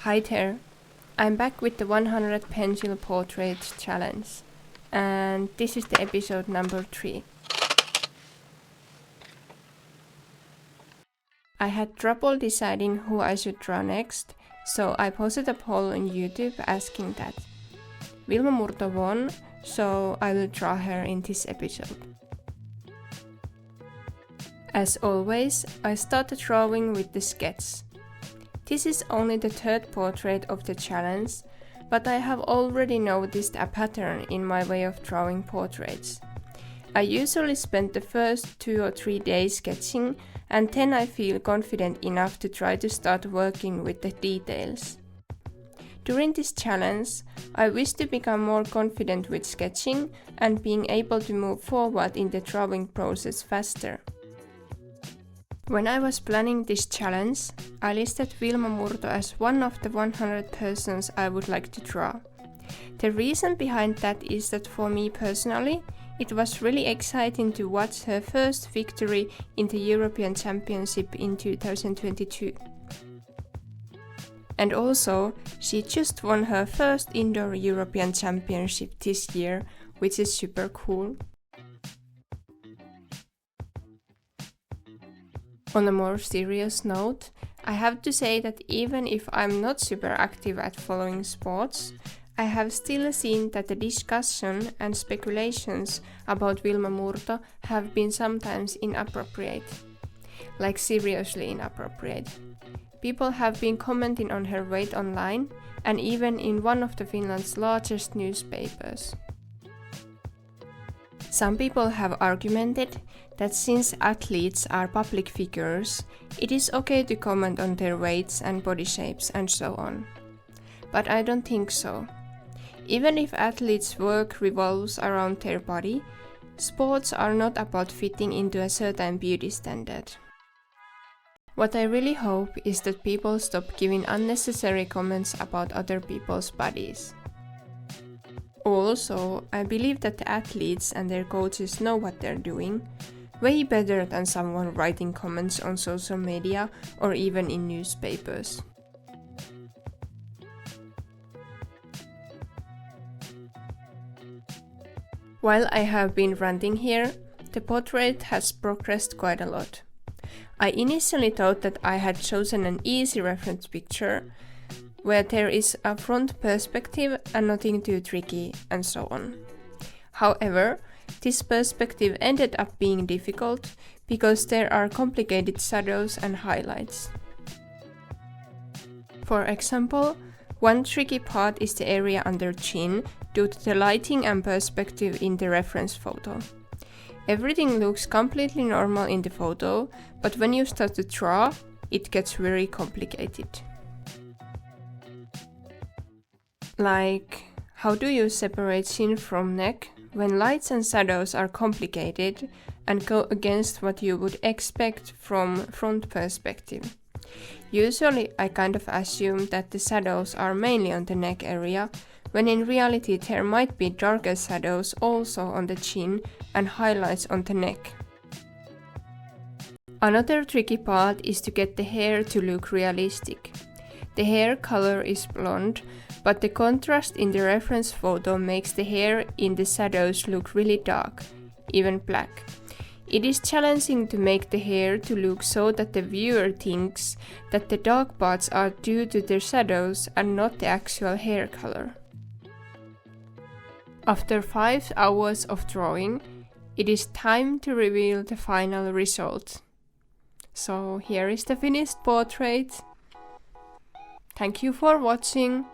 Hi there, I'm back with the 100 pencil portrait challenge, and this is the episode number 3. I had trouble deciding who I should draw next, so I posted a poll on YouTube asking that. Vilma Murto won, so I will draw her in this episode. As always, I started drawing with the sketch. This is only the third portrait of the challenge, but I have already noticed a pattern in my way of drawing portraits. I usually spend the first 2 or 3 days sketching, and then I feel confident enough to try to start working with the details. During this challenge, I wish to become more confident with sketching and being able to move forward in the drawing process faster. When I was planning this challenge, I listed Vilma Murto as one of the 100 persons I would like to draw. The reason behind that is that for me personally, it was really exciting to watch her first victory in the European Championship in 2022. And also, she just won her first indoor European Championship this year, which is super cool. On a more serious note, I have to say that even if I'm not super active at following sports, I have still seen that the discussion and speculations about Vilma Murto have been sometimes inappropriate. Like seriously inappropriate. People have been commenting on her weight online and even in one of the Finland's largest newspapers. Some people have argumented that since athletes are public figures, it is okay to comment on their weights and body shapes and so on. But I don't think so. Even if athletes' work revolves around their body, sports are not about fitting into a certain beauty standard. What I really hope is that people stop giving unnecessary comments about other people's bodies. Also, I believe that the athletes and their coaches know what they're doing, way better than someone writing comments on social media or even in newspapers. While I have been ranting here, the portrait has progressed quite a lot. I initially thought that I had chosen an easy reference picture, where there is a front perspective and nothing too tricky and so on. However, this perspective ended up being difficult because there are complicated shadows and highlights. For example, one tricky part is the area under chin due to the lighting and perspective in the reference photo. Everything looks completely normal in the photo, but when you start to draw, it gets very complicated. Like, how do you separate chin from neck when lights and shadows are complicated and go against what you would expect from front perspective? Usually I kind of assume that the shadows are mainly on the neck area, when in reality there might be darker shadows also on the chin and highlights on the neck. Another tricky part is to get the hair to look realistic. The hair color is blonde, but the contrast in the reference photo makes the hair in the shadows look really dark, even black. It is challenging to make the hair to look so that the viewer thinks that the dark parts are due to the shadows and not the actual hair color. After 5 hours of drawing, it is time to reveal the final result. So here is the finished portrait. Thank you for watching.